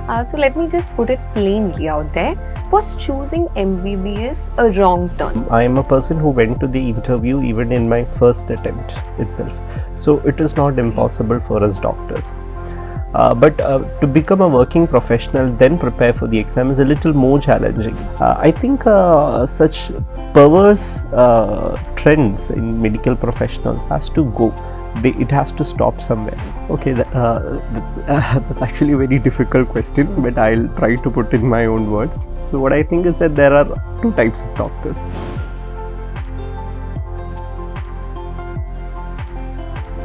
So let me just put it plainly out there. Was choosing MBBS a wrong turn? I am a person who went to the interview even in my first attempt itself. So it is not impossible for us doctors. But to become a working professional, then prepare for the exam is a little more challenging. I think such perverse trends in medical professionals has to go. It has to stop somewhere. Okay, that's actually a very difficult question, but I'll try to put in my own words. So what I think is that there are two types of doctors.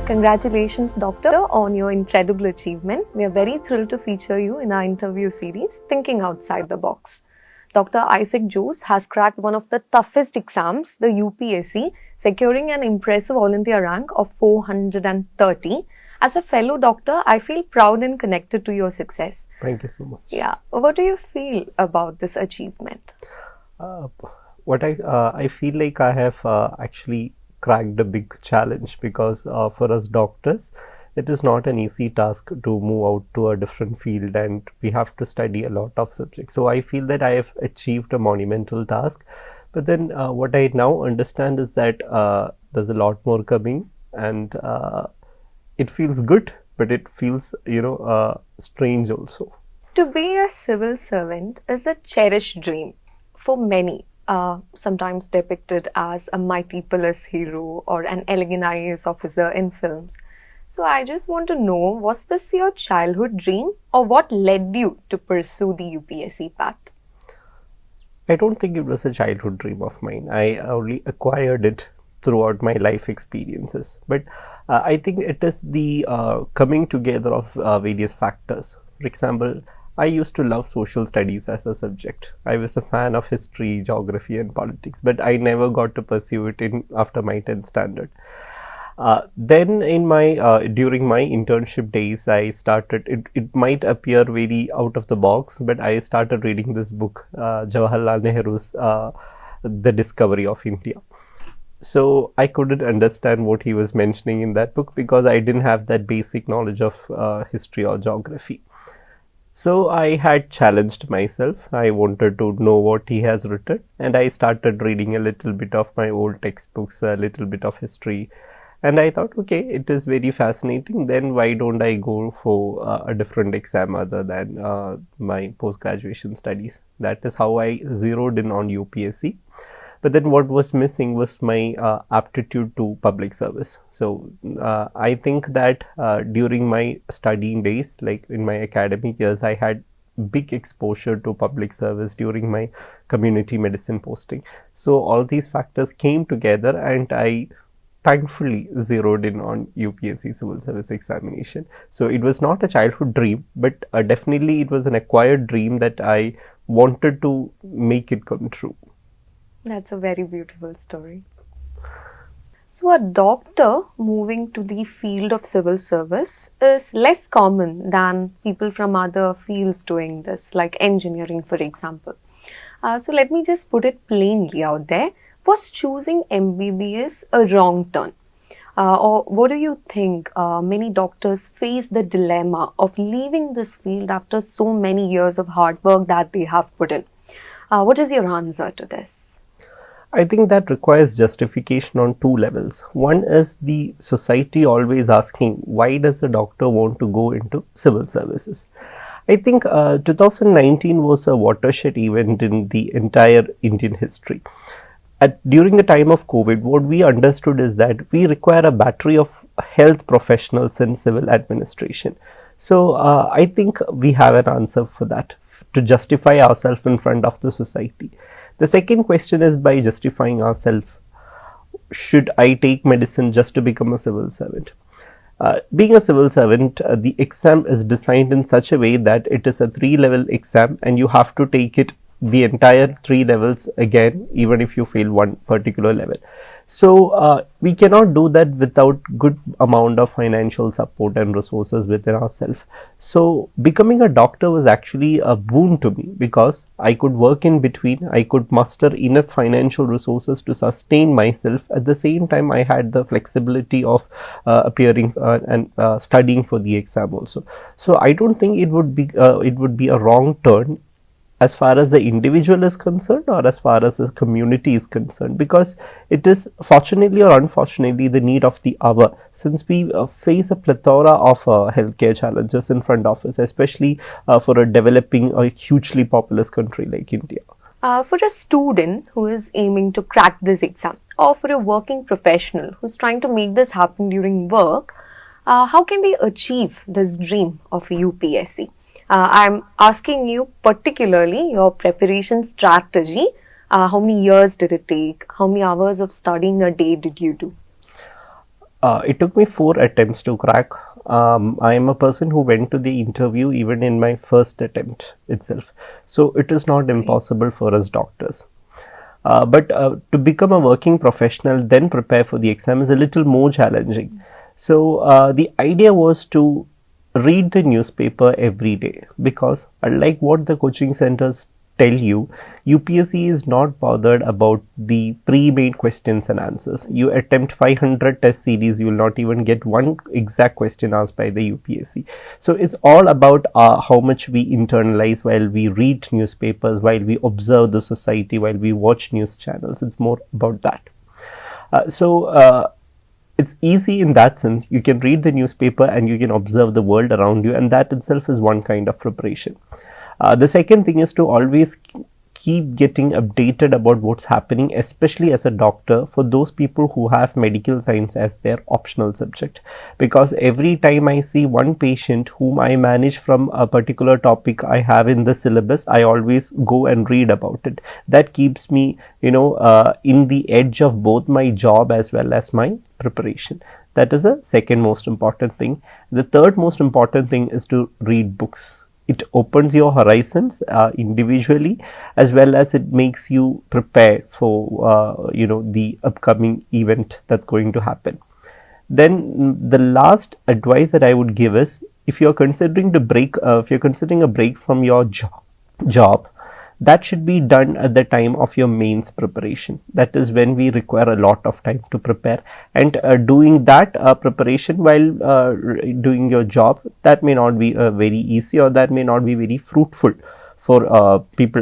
Congratulations, Doctor, on your incredible achievement. We are very thrilled to feature you in our interview series, Thinking Outside the Box. Dr. Issac Jose has cracked one of the toughest exams, the UPSC, securing an impressive all India rank of 430. As a fellow doctor, I feel proud and connected to your success. Thank you so much. Yeah. What do you feel about this achievement? I feel like I have actually cracked a big challenge because for us doctors, it is not an easy task to move out to a different field and we have to study a lot of subjects. So I feel that I have achieved a monumental task. But then what I now understand is that there's a lot more coming, and it feels good, but it feels, strange also. To be a civil servant is a cherished dream for many. Sometimes depicted as a mighty police hero or an elegant IAS officer in films. So I just want to know, was this your childhood dream or what led you to pursue the UPSC path? I don't think it was a childhood dream of mine. I only acquired it throughout my life experiences. But I think it is the coming together of various factors. For example, I used to love social studies as a subject. I was a fan of history, geography and politics, but I never got to pursue it after my 10th standard. Then in my during my internship days, I started, it might appear very out of the box, but I started reading this book, Jawaharlal Nehru's The Discovery of India. So I couldn't understand what he was mentioning in that book because I didn't have that basic knowledge of history or geography. So I had challenged myself. I wanted to know what he has written, and I started reading a little bit of my old textbooks, a little bit of history. And I thought, okay, it is very fascinating. Then why don't I go for a different exam other than my post-graduation studies? That is how I zeroed in on UPSC. But then what was missing was my aptitude to public service. So I think that during my studying days, like in my academic years, I had big exposure to public service during my community medicine posting. So all these factors came together and I thankfully zeroed in on UPSC civil service examination. So it was not a childhood dream, but definitely it was an acquired dream that I wanted to make it come true. That's a very beautiful story. So a doctor moving to the field of civil service is less common than people from other fields doing this, like engineering, for example. So let me just put it plainly out there. Was choosing MBBS a wrong turn? Or what do you think many doctors face the dilemma of leaving this field after so many years of hard work that they have put in? What is your answer to this? I think that requires justification on two levels. One is the society always asking, why does a doctor want to go into civil services? I think 2019 was a watershed event in the entire Indian history. During the time of COVID, what we understood is that we require a battery of health professionals in civil administration. So I think we have an answer for that, to justify ourselves in front of the society. The second question is, by justifying ourselves, should I take medicine just to become a civil servant? Being a civil servant, the exam is designed in such a way that it is a 3-level exam and you have to take it the entire 3 levels again, even if you fail one particular level. So we cannot do that without good amount of financial support and resources within ourselves. So becoming a doctor was actually a boon to me because I could work in between. I could muster enough financial resources to sustain myself. At the same time, I had the flexibility of appearing and studying for the exam also. So I don't think it would be a wrong turn as far as the individual is concerned or as far as the community is concerned, because it is fortunately or unfortunately the need of the hour, since we face a plethora of healthcare challenges in front of us, especially for a developing a hugely populous country like India. For a student who is aiming to crack this exam, or for a working professional who's trying to make this happen during work, how can they achieve this dream of UPSC? I'm asking you particularly your preparation strategy. How many years did it take? How many hours of studying a day did you do? It took me 4 attempts to crack. I am a person who went to the interview even in my first attempt itself. So it is not impossible for us doctors. But to become a working professional, then prepare for the exam is a little more challenging. So the idea was to read the newspaper every day, because unlike what the coaching centers tell you, UPSC is not bothered about the pre-made questions and answers. You attempt 500 test series, you will not even get one exact question asked by the UPSC. So it's all about how much we internalize while we read newspapers, while we observe the society, while we watch news channels. It's more about that. So it's easy in that sense. You can read the newspaper and you can observe the world around you, and that itself is one kind of preparation. The second thing is to always keep getting updated about what's happening, especially as a doctor, for those people who have medical science as their optional subject. Because every time I see one patient whom I manage from a particular topic I have in the syllabus, I always go and read about it. That keeps me, in the edge of both my job as well as my preparation. That is the second most important thing. The third most important thing is to read books. It opens your horizons individually, as well as it makes you prepare for the upcoming event that's going to happen. Then the last advice that I would give is, if you're considering a break from your job, that should be done at the time of your mains preparation. That is when we require a lot of time to prepare, and doing that preparation while doing your job, that may not be very easy, or that may not be very fruitful for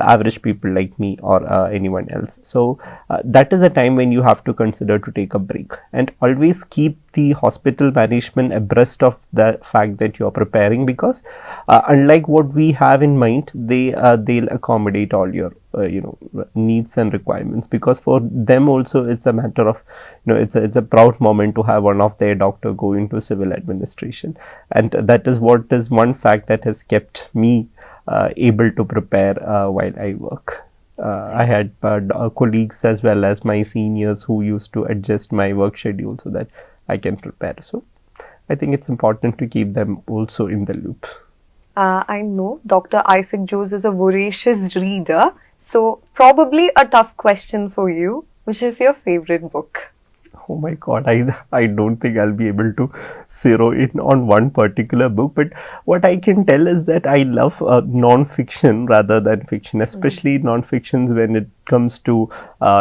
average people like me or anyone else. So that is a time when you have to consider to take a break, and always keep the hospital management abreast of the fact that you are preparing, because unlike what we have in mind, they'll accommodate all your needs and requirements, because for them also it's a matter of, it's a proud moment to have one of their doctor go into civil administration, and that is what is one fact that has kept me able to prepare while I work. I had colleagues as well as my seniors who used to adjust my work schedule so that I can prepare. So I think it's important to keep them also in the loop. I know Dr. Issac Jose is a voracious reader, so probably a tough question for you. Which is your favorite book? Oh my God, I don't think I'll be able to zero in on one particular book, but what I can tell is that I love non-fiction rather than fiction, especially non-fictions when it comes to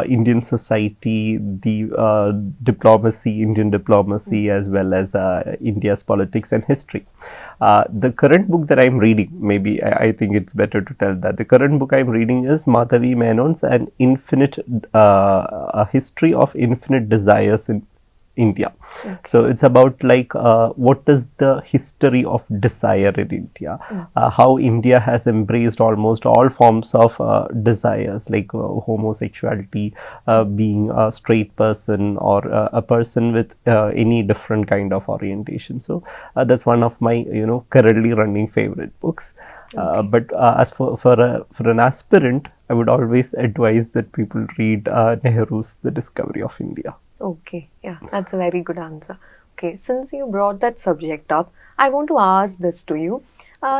Indian society, the Indian diplomacy, as well as India's politics and history. The current book that I'm reading, maybe I think it's better to tell that the current book I'm reading is Madhavi Menon's A History of Infinite Desires in India. Okay. So it's about what is the history of desire in India, how India has embraced almost all forms of desires, like homosexuality, being a straight person, or a person with any different kind of orientation. So that's one of my currently running favorite books. Okay. But as for an aspirant, I would always advise that people read Nehru's The Discovery of India. Okay, yeah, that's a very good answer. Okay, since you brought that subject up, I want to ask this to you.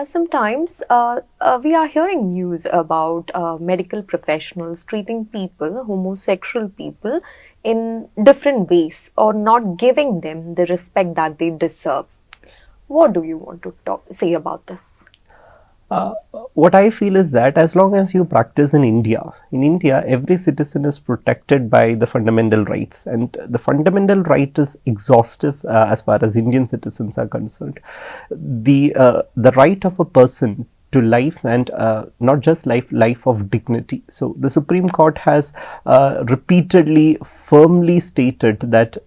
Sometimes we are hearing news about medical professionals treating people, homosexual people, in different ways or not giving them the respect that they deserve. What do you want to say about this? What I feel is that as long as you practice in India, every citizen is protected by the fundamental rights, and the fundamental right is exhaustive as far as Indian citizens are concerned. The right of a person to life, and not just life of dignity. So the Supreme Court has repeatedly firmly stated that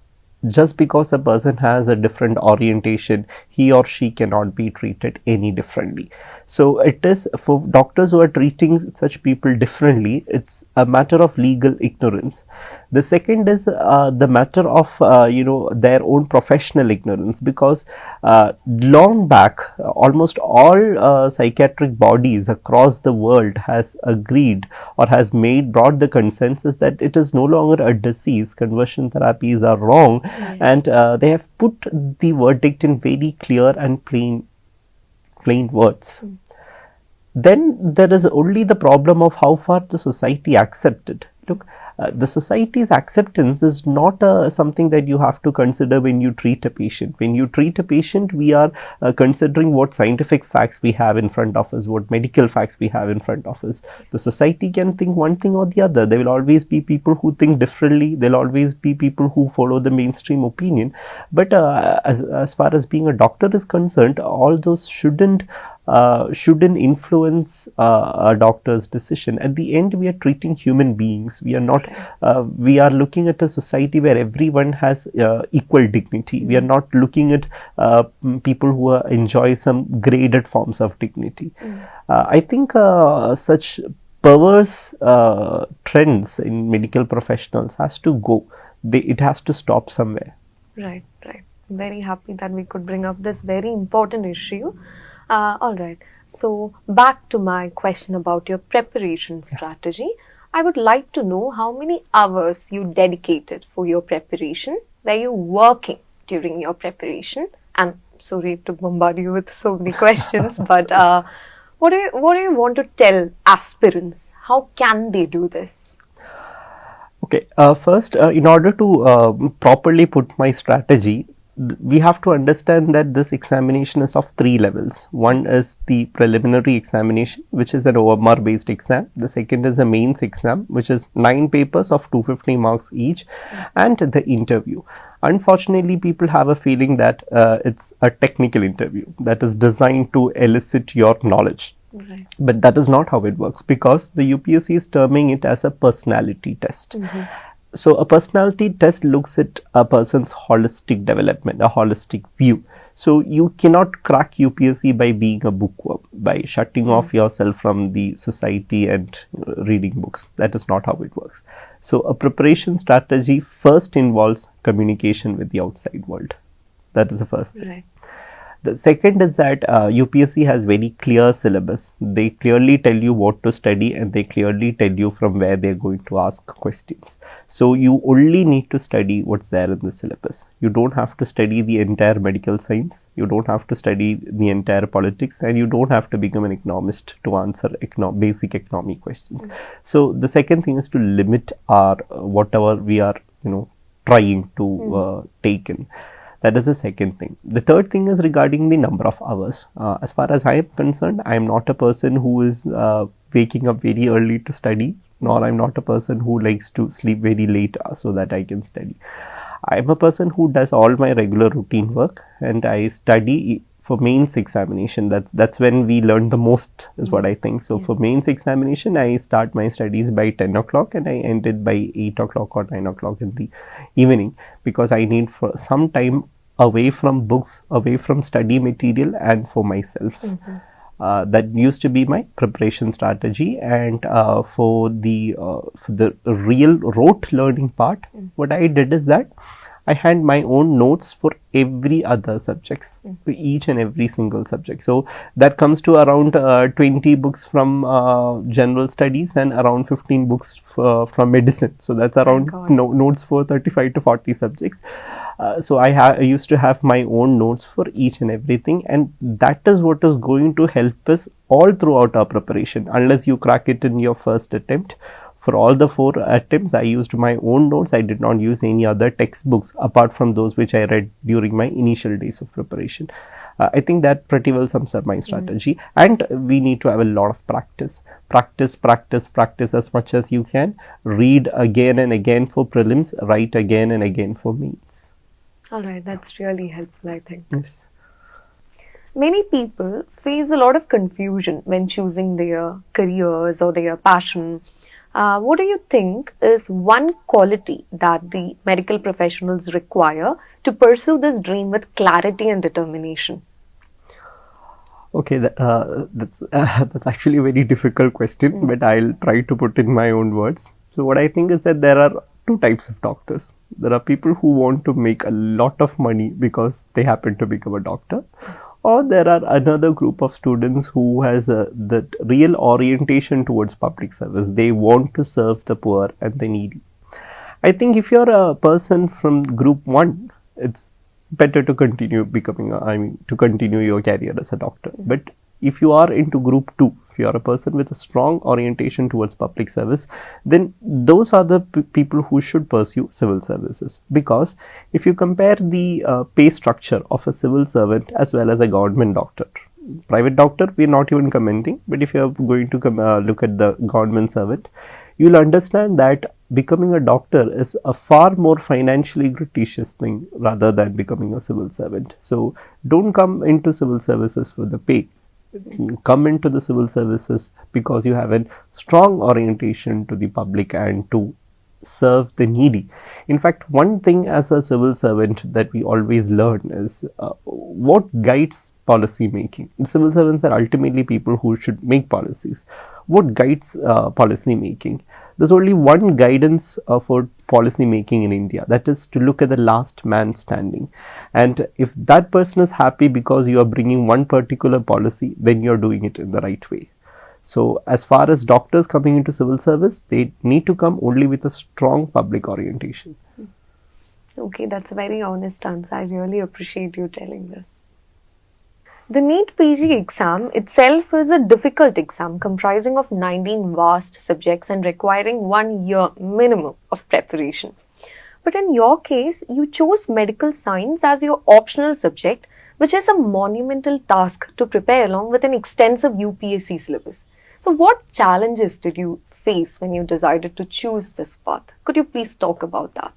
just because a person has a different orientation, he or she cannot be treated any differently. So it is for doctors who are treating such people differently, it's a matter of legal ignorance. The second is the matter of their own professional ignorance, because long back almost all psychiatric bodies across the world has agreed or has brought the consensus that it is no longer a disease. Conversion therapies are wrong. Yes. And they have put the verdict in very clear and plain words. Then there is only the problem of how far the society accepts it. Look, the society's acceptance is not something that you have to consider when you treat a patient. When you treat a patient, we are considering what scientific facts we have in front of us, what medical facts we have in front of us. The society can think one thing or the other. There will always be people who think differently. There will always be people who follow the mainstream opinion. But as far as being a doctor is concerned, all those shouldn't influence a doctor's decision. At the end, we are treating human beings. We are not. We are looking at a society where everyone has equal dignity. We are not looking at people who enjoy some graded forms of dignity. I think such perverse trends in medical professionals has to go. It has to stop somewhere. Right. Very happy that we could bring up this very important issue. All right. So back to my question about your preparation strategy. I would like to know how many hours you dedicated for your preparation. Were you working during your preparation? And sorry to bombard you with so many questions, but what do you want to tell aspirants? How can they do this? Okay. First, in order to properly put my strategy, we have to understand that this examination is of 3 levels. One is the preliminary examination, which is an OMR based exam. The second is a mains exam, which is 9 papers of 250 marks each, and the interview. Unfortunately, people have a feeling that it's a technical interview that is designed to elicit your knowledge. Right. But that is not how it works, because the UPSC is terming it as a personality test. So a personality test looks at a person's holistic development, a holistic view. So you cannot crack UPSC by being a bookworm, by shutting off yourself from the society and reading books. That is not how it works. So a preparation strategy first involves communication with the outside world. That is the first thing. Right. The second is that UPSC has very clear syllabus. They clearly tell you what to study, and they clearly tell you from where they're going to ask questions. So you only need to study what's there in the syllabus. You don't have to study the entire medical science. You don't have to study the entire politics, and you don't have to become an economist to answer basic economy questions. So the second thing is to limit our whatever we are trying to take in. That is the second thing. The third thing is regarding the number of hours. As far as I am concerned, I am not a person who is waking up very early to study, nor I am not a person who likes to sleep very late so that I can study. I am a person who does all my regular routine work, and I study for mains examination. That's when we learn the most, is what I think. So for mains examination, I start my studies by 10 o'clock and I end it by 8 o'clock or 9 o'clock in the evening, because I need for some time away from books, away from study material, and for myself. That used to be my preparation strategy. And for the real rote learning part, what I did is that I had my own notes for every other subjects, for each and every single subject. So that comes to around 20 books from general studies and around 15 books from medicine. So that's around notes for 35 to 40 subjects. So I used to have my own notes for each and everything, and that is what is going to help us all throughout our preparation. Unless you crack it in your first attempt, For all the 4 attempts, I used my own notes. I did not use any other textbooks apart from those which I read during my initial days of preparation. I think that pretty well sums up my strategy. And we need to have a lot of practice. Practice as much as you can. Read again and again for prelims, write again and again for mains. All right, that's really helpful, I think. Yes. Many people face a lot of confusion when choosing their careers or their passion. What do you think is one quality that the medical professionals require to pursue this dream with clarity and determination? Okay, that's actually a very difficult question, but I'll try to put in my own words. So what I think is that there are 2 types of doctors. There are people who want to make a lot of money because they happen to become a doctor, or there are another group of students who has the real orientation towards public service. They want to serve the poor and the needy. I think if you're a person from group 1, it's better to continue to continue your career as a doctor. But if you are into group 2, if you are a person with a strong orientation towards public service, then those are the people who should pursue civil services. Because if you compare the pay structure of a civil servant as well as a government doctor, private doctor we are not even commenting, but if you are going to look at the government servant, you'll understand that becoming a doctor is a far more financially gratuitous thing rather than becoming a civil servant. So don't come into civil services for the pay. Come into the civil services because you have a strong orientation to the public and to serve the needy. In fact, one thing as a civil servant that we always learn is what guides policy making. Civil servants are ultimately people who should make policies. What guides policy making? There's only one guidance for policy making in India, that is to look at the last man standing. And if that person is happy because you are bringing one particular policy, then you're doing it in the right way. So as far as doctors coming into civil service, they need to come only with a strong public orientation. Okay, that's a very honest answer. I really appreciate you telling this. The NEET PG exam itself is a difficult exam comprising of 19 vast subjects and requiring 1 year minimum of preparation. But in your case, you chose medical science as your optional subject, which is a monumental task to prepare along with an extensive UPSC syllabus. So what challenges did you face when you decided to choose this path? Could you please talk about that?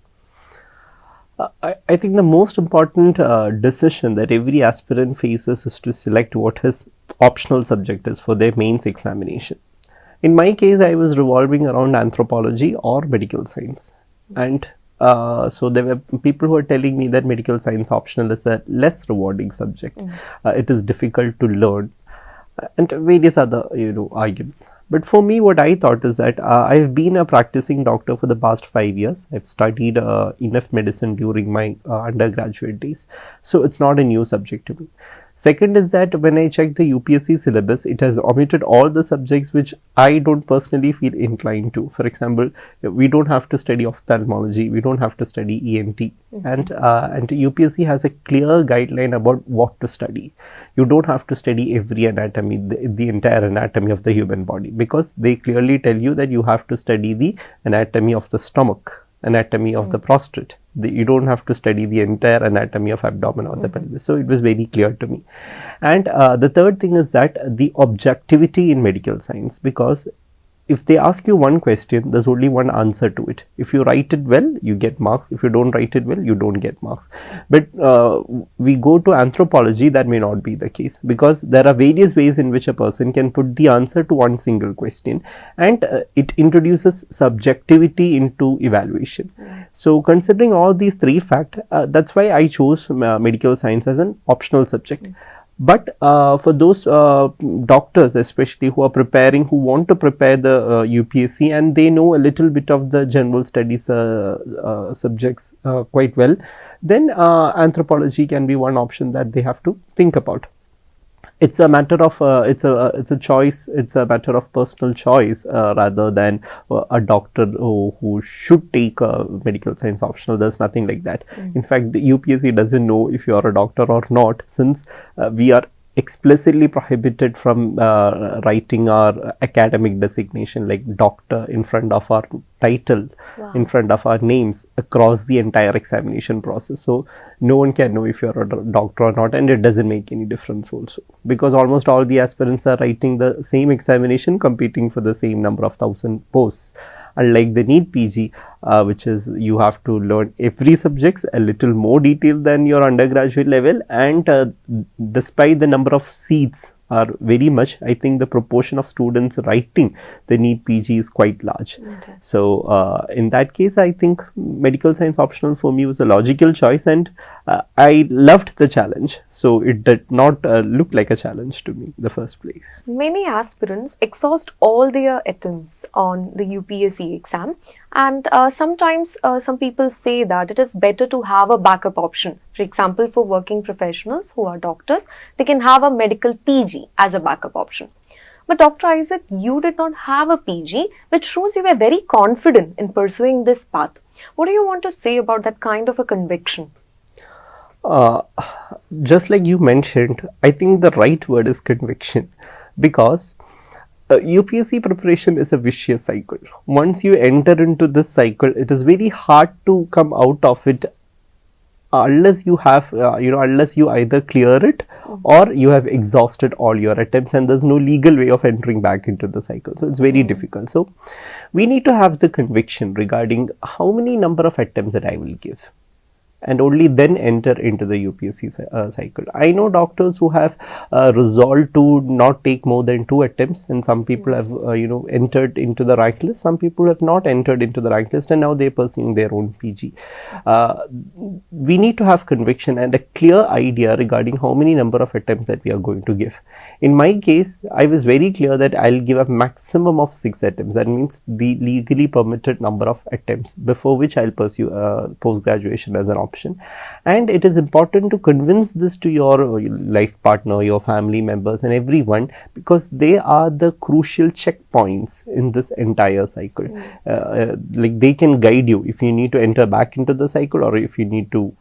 I think the most important decision that every aspirant faces is to select what his optional subject is for their mains examination. In my case, I was revolving around anthropology or medical science. And so there were people who were telling me that medical science optional is a less rewarding subject. It is difficult to learn and various other arguments. But for me, what I thought is that I've been a practicing doctor for the past 5 years. I've studied enough medicine during my undergraduate days. So it's not a new subject to me. Second is that when I checked the UPSC syllabus, it has omitted all the subjects which I don't personally feel inclined to. For example, we don't have to study ophthalmology, we don't have to study ENT, and UPSC has a clear guideline about what to study. You don't have to study every anatomy, the entire anatomy of the human body, because they clearly tell you that you have to study the anatomy of the stomach, anatomy of the prostate. You don't have to study the entire anatomy of abdomen or the pelvis. So it was very clear to me. And the third thing is that the objectivity in medical science, because if they ask you one question, there's only one answer to it. If you write it well, you get marks. If you don't write it well, you don't get marks. But we go to anthropology, that may not be the case, because there are various ways in which a person can put the answer to one single question, and it introduces subjectivity into evaluation. So considering all these 3 factors, that's why I chose medical science as an optional subject. But for those doctors especially who are preparing, who want to prepare the UPSC and they know a little bit of the general studies subjects quite well, then anthropology can be one option that they have to think about. It's a matter of it's a choice. It's a matter of personal choice rather than a doctor who should take a medical science optional. There's nothing like that. In fact, the UPSC doesn't know if you are a doctor or not, since we are explicitly prohibited from writing our academic designation like doctor in front of our title, in front of our names across the entire examination process. So no one can know if you're a doctor or not, and it doesn't make any difference also, because almost all the aspirants are writing the same examination, competing for the same number of 1,000 posts. Unlike the NEET PG, which is you have to learn every subject a little more detailed than your undergraduate level, and despite the number of seats are very much, I think the proportion of students writing the NEET PG is quite large. Okay. So in that case, I think medical science optional for me was a logical choice, and I loved the challenge. So it did not look like a challenge to me in the first place. Many aspirants exhaust all their attempts on the UPSC exam, and sometimes some people say that it is better to have a backup option. For example, for working professionals who are doctors, they can have a medical PG as a backup option. But Dr. Issac, you did not have a PG, which shows you were very confident in pursuing this path. What do you want to say about that kind of a conviction? Just like you mentioned, I think the right word is conviction, because UPSC preparation is a vicious cycle. Once you enter into this cycle, it is very hard to come out of it unless you have, unless you either clear it or you have exhausted all your attempts, and there's no legal way of entering back into the cycle. So it's very difficult. So we need to have the conviction regarding how many number of attempts that I will give, and only then enter into the UPSC cycle. I know doctors who have resolved to not take more than 2 attempts, and some people have entered into the rank list. Some people have not entered into the rank list, and now they're pursuing their own PG. We need to have conviction and a clear idea regarding how many number of attempts that we are going to give. In my case, I was very clear that I'll give a maximum of 6 attempts. That means the legally permitted number of attempts before which I'll pursue post-graduation as an option. And it is important to convince this to your life partner, your family members and everyone, because they are the crucial checkpoints in this entire cycle. Like they can guide you if you need to enter back into the cycle, or if you need to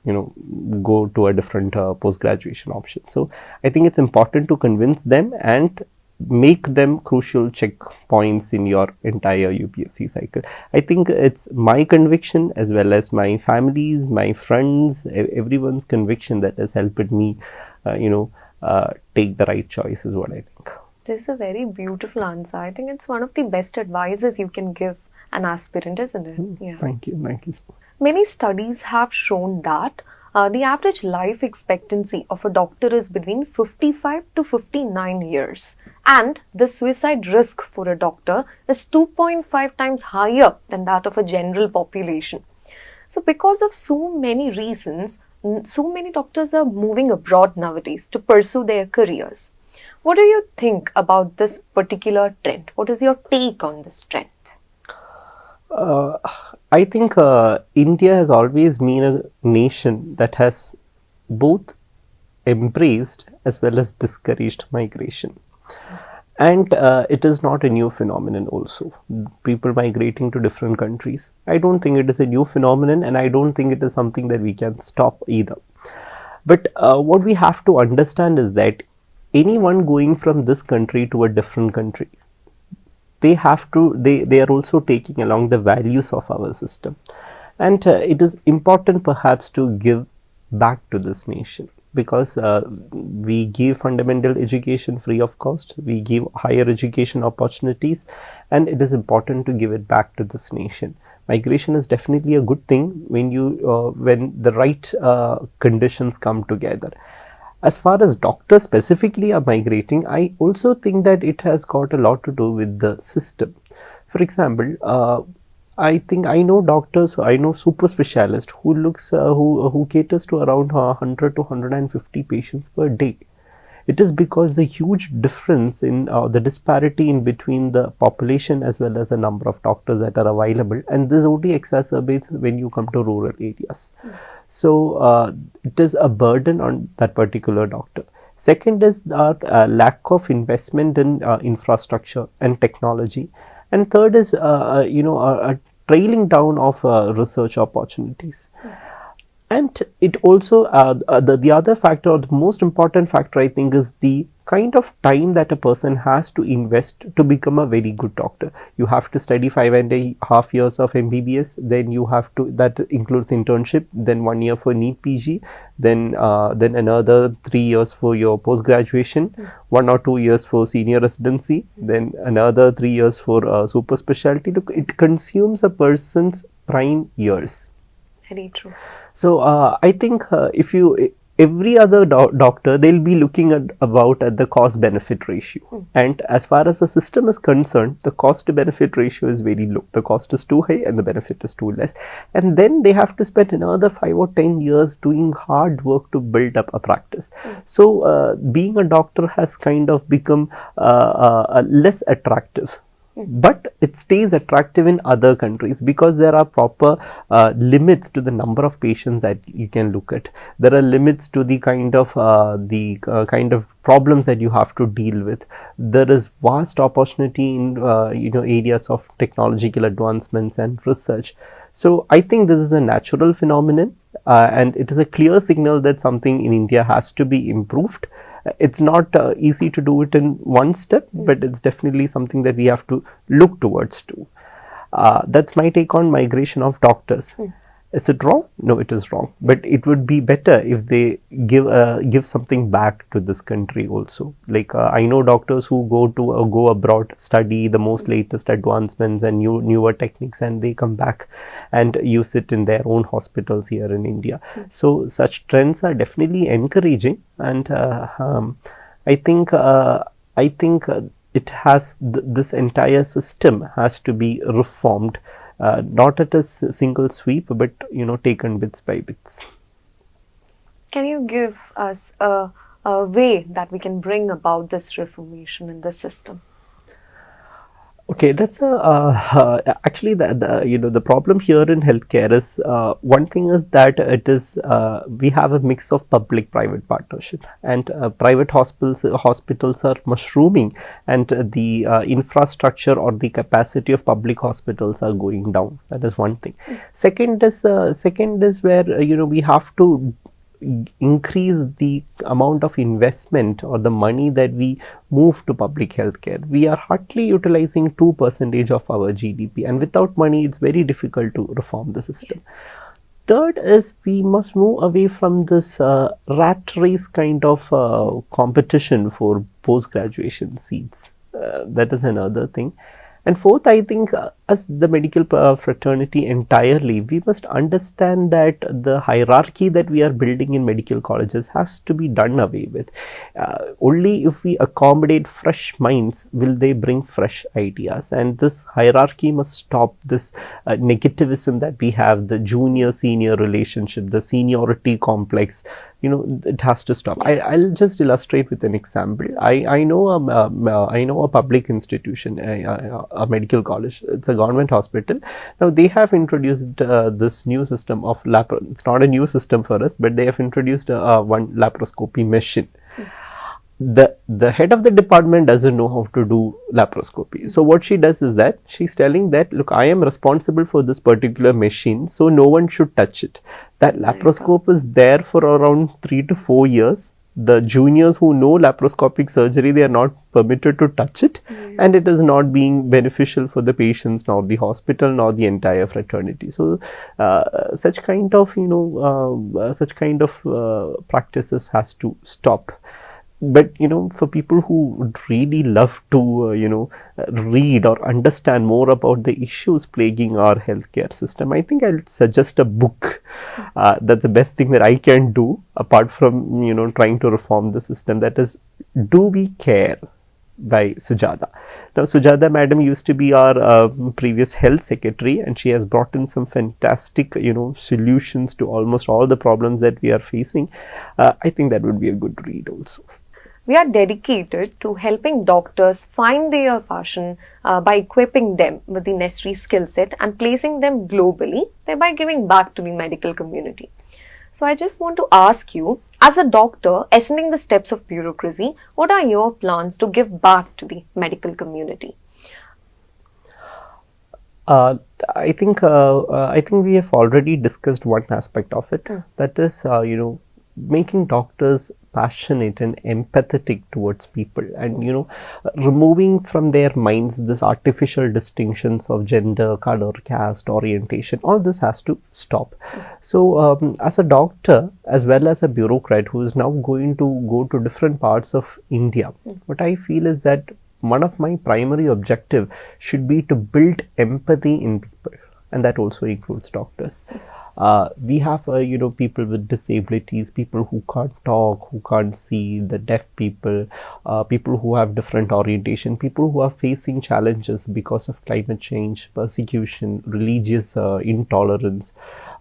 go to a different post-graduation option. So I think it's important to convince them and make them crucial checkpoints in your entire UPSC cycle. I think it's my conviction as well as my family's, my friends, everyone's conviction that has helped me, take the right choice is what I think. This is a very beautiful answer. I think it's one of the best advices you can give an aspirant, isn't it? Yeah. Thank you. Thank you. Many studies have shown that the average life expectancy of a doctor is between 55 to 59 years. And the suicide risk for a doctor is 2.5 times higher than that of a general population. So because of so many reasons, so many doctors are moving abroad nowadays to pursue their careers. What do you think about this particular trend? What is your take on this trend? I think India has always been a nation that has both embraced as well as discouraged migration. And it is not a new phenomenon also. People migrating to different countries. I don't think it is a new phenomenon, and I don't think it is something that we can stop either. But what we have to understand is that anyone going from this country to a different country, they are also taking along the values of our system. And it is important perhaps to give back to this nation, because we give fundamental education free of cost, we give higher education opportunities, and it is important to give it back to this nation. Migration is definitely a good thing when the right conditions come together. As far as doctors specifically are migrating, I also think that it has got a lot to do with the system. For example, I think I know doctors, I know super specialists who caters to around 100 to 150 patients per day. It is because the huge difference in the disparity in between the population as well as the number of doctors that are available, and this only exacerbates when you come to rural areas. So it is a burden on that particular doctor. Second is the lack of investment in infrastructure and technology. And third is, a trailing down of research opportunities. And it also the other factor, or the most important factor, I think, is the kind of time that a person has to invest to become a very good doctor. You have to study 5.5 years of MBBS, then you have to, that includes internship, then 1 year for NEET PG, then another 3 years for your post graduation, 1 or 2 years for senior residency, then another 3 years for super specialty. Look, it consumes a person's prime years. Very true. So I think if you every other doctor, they'll be looking at the cost benefit ratio, and as far as the system is concerned, the cost to benefit ratio is very low. The cost is too high and the benefit is too less, and then they have to spend another 5 or 10 years doing hard work to build up a practice. So being a doctor has kind of become less attractive. But it stays attractive in other countries because there are proper limits to the number of patients that you can look at. There are limits to the kind of problems that you have to deal with. There is vast opportunity in areas of technological advancements and research. So I think this is a natural phenomenon, and it is a clear signal that something in India has to be improved. It's not easy to do it in one step, but it's definitely something that we have to look towards too. That's my take on migration of doctors. Is it wrong? No, it is wrong. But it would be better if they give something back to this country also. Like I know doctors who go abroad, study the most latest advancements and newer techniques, and they come back and use it in their own hospitals here in India. So such trends are definitely encouraging, and I think it has this entire system has to be reformed. Not at a single sweep, but taken bits by bits. Can you give us a way that we can bring about this reformation in the system? Okay, that's actually the problem here in healthcare is one thing is that it is we have a mix of public-private partnership, and private hospitals are mushrooming, and the infrastructure or the capacity of public hospitals are going down. That is one thing. Second is where we have to increase the amount of investment or the money that we move to public healthcare. We are hardly utilizing 2% of our GDP, and without money it's very difficult to reform the system. Third is we must move away from this rat race kind of competition for post-graduation seats. That is another thing. And fourth, I think as the medical fraternity entirely, we must understand that the hierarchy that we are building in medical colleges has to be done away with. Only if we accommodate fresh minds will they bring fresh ideas, and this hierarchy must stop. This negativism that we have, the junior-senior relationship, the seniority complex, it has to stop. I'll just illustrate with an example. I know a public institution, a medical college. It's a government hospital. Now they have introduced this new system of it's not a new system for us, but they have introduced one laparoscopy machine. The head of the department doesn't know how to do laparoscopy. So what she does is that she's telling that, look, I am responsible for this particular machine, so no one should touch it. That laparoscope is there for around 3 to 4 years. The juniors who know laparoscopic surgery, they are not permitted to touch it, and it is not being beneficial for the patients, nor the hospital, nor the entire fraternity. So such kind of practices has to stop. But for people who would really love to read or understand more about the issues plaguing our healthcare system, I think I'll suggest a book. That's the best thing that I can do apart from trying to reform the system. That is Do We Care by Sujata. Now Sujata madam used to be our previous health secretary, and she has brought in some fantastic solutions to almost all the problems that we are facing. I think that would be a good read also. We are dedicated to helping doctors find their passion by equipping them with the necessary skill set and placing them globally, thereby giving back to the medical community. So I just want to ask you, as a doctor ascending the steps of bureaucracy, what are your plans to give back to the medical community? Uh, I think we have already discussed one aspect of it. That is, making doctors passionate and empathetic towards people, and removing from their minds this artificial distinctions of gender, color, caste, orientation. All this has to stop. So, as a doctor as well as a bureaucrat who is now going to go to different parts of India, what I feel is that one of my primary objective should be to build empathy in people, and that also includes doctors. We have people with disabilities, people who can't talk, who can't see, the deaf people, people who have different orientation, people who are facing challenges because of climate change, persecution, religious intolerance,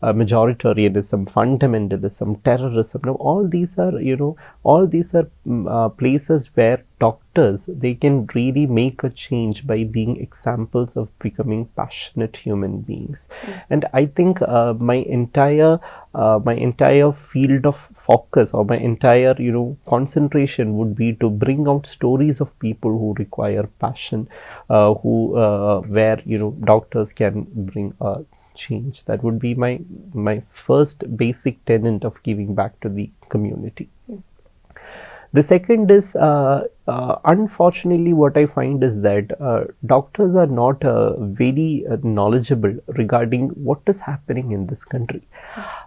majoritarianism, fundamentalism, terrorism. Now, all these are places where doctors, they can really make a change by being examples of becoming passionate human beings. And I think my entire field of focus, or my entire concentration, would be to bring out stories of people who require passion, where doctors can bring change. That would be my first basic tenet of giving back to the community. The second is, unfortunately, what I find is that doctors are not very knowledgeable regarding what is happening in this country.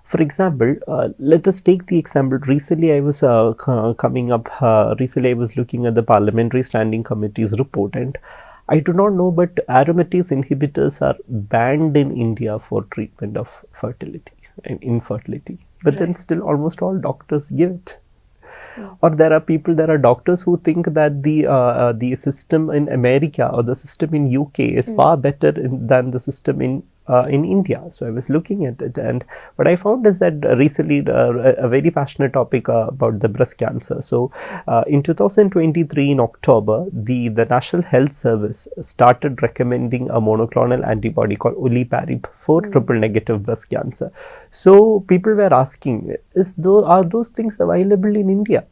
For example, let us take the example. Recently, I was recently I was looking at the Parliamentary Standing Committee's report, and I do not know, but aromatase inhibitors are banned in India for treatment of fertility and infertility. But then still almost all doctors give it. Or there are doctors who think that the system in America or the system in UK is far better than the system in India. So I was looking at it, and what I found is that recently a very passionate topic about the breast cancer. So in 2023 in October, the National Health Service started recommending a monoclonal antibody called Oliparib for triple negative breast cancer. So people were asking, are those things available in India?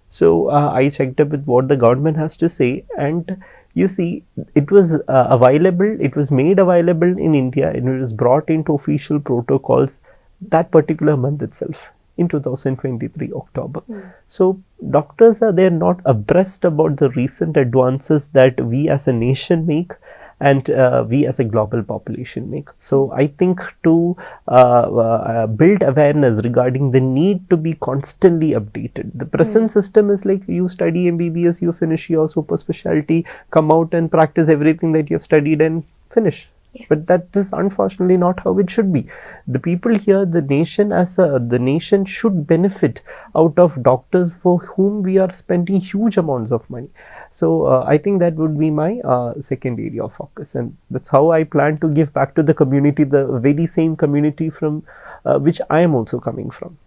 So I checked up with what the government has to say, and you see, it was available, it was made available in India, and it was brought into official protocols that particular month itself, in 2023 October. So doctors they're not abreast about the recent advances that we as a nation make, and we as a global population make. So I think to build awareness regarding the need to be constantly updated. The present system is like, you study MBBS, you finish your super specialty, come out and practice everything that you have studied and finish. Yes. But that is unfortunately not how it should be. The people here, the nation should benefit out of doctors for whom we are spending huge amounts of money. So I think that would be my second area of focus, and that's how I plan to give back to the community, the very same community from which I am also coming from.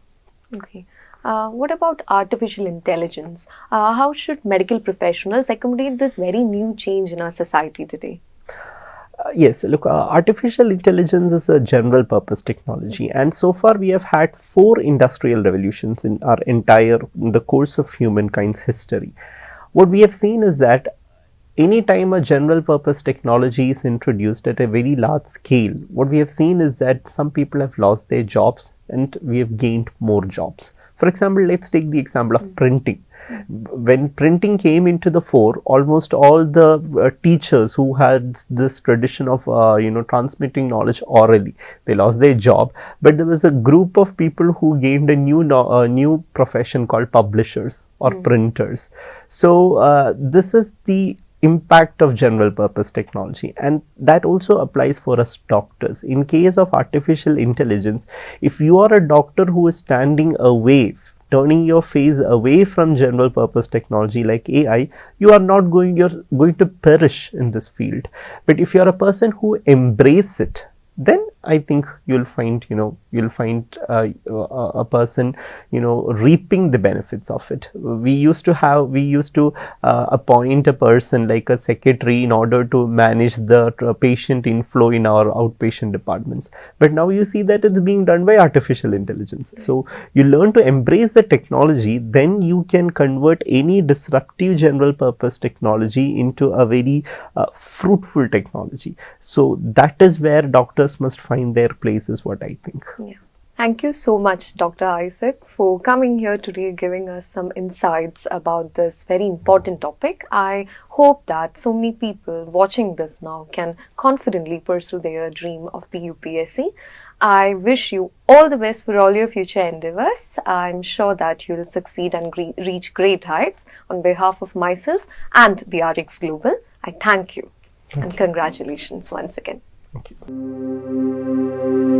Okay. What about artificial intelligence? How should medical professionals accommodate this very new change in our society today? Yes, look, artificial intelligence is a general purpose technology, and so far we have had 4 industrial revolutions in the course of humankind's history. What we have seen is that anytime a general purpose technology is introduced at a very large scale, what we have seen is that some people have lost their jobs and we have gained more jobs. For example, let's take the example of printing. When printing came into the fore, almost all the teachers who had this tradition of transmitting knowledge orally, they lost their job. But there was a group of people who gained a new profession called publishers or printers. So this is the impact of general purpose technology, and that also applies for us doctors. In case of artificial intelligence, if you are a doctor who is standing away, turning your face away from general purpose technology like AI, you're going to perish in this field. But if you're a person who embrace it, then I think you'll find a person reaping the benefits of it. We used to appoint a person like a secretary in order to manage the patient inflow in our outpatient departments, but now you see that it's being done by artificial intelligence. So you learn to embrace the technology, then you can convert any disruptive general purpose technology into a very fruitful technology. So that is where doctors must find their place, is what I think. Yeah. Thank you so much, Dr. Issac, for coming here today, giving us some insights about this very important topic. I hope that so many people watching this now can confidently pursue their dream of the UPSC. I wish you all the best for all your future endeavors. I'm sure that you'll succeed and reach great heights. On behalf of myself and the RxGlobal, I thank you and congratulations once again. Thank you.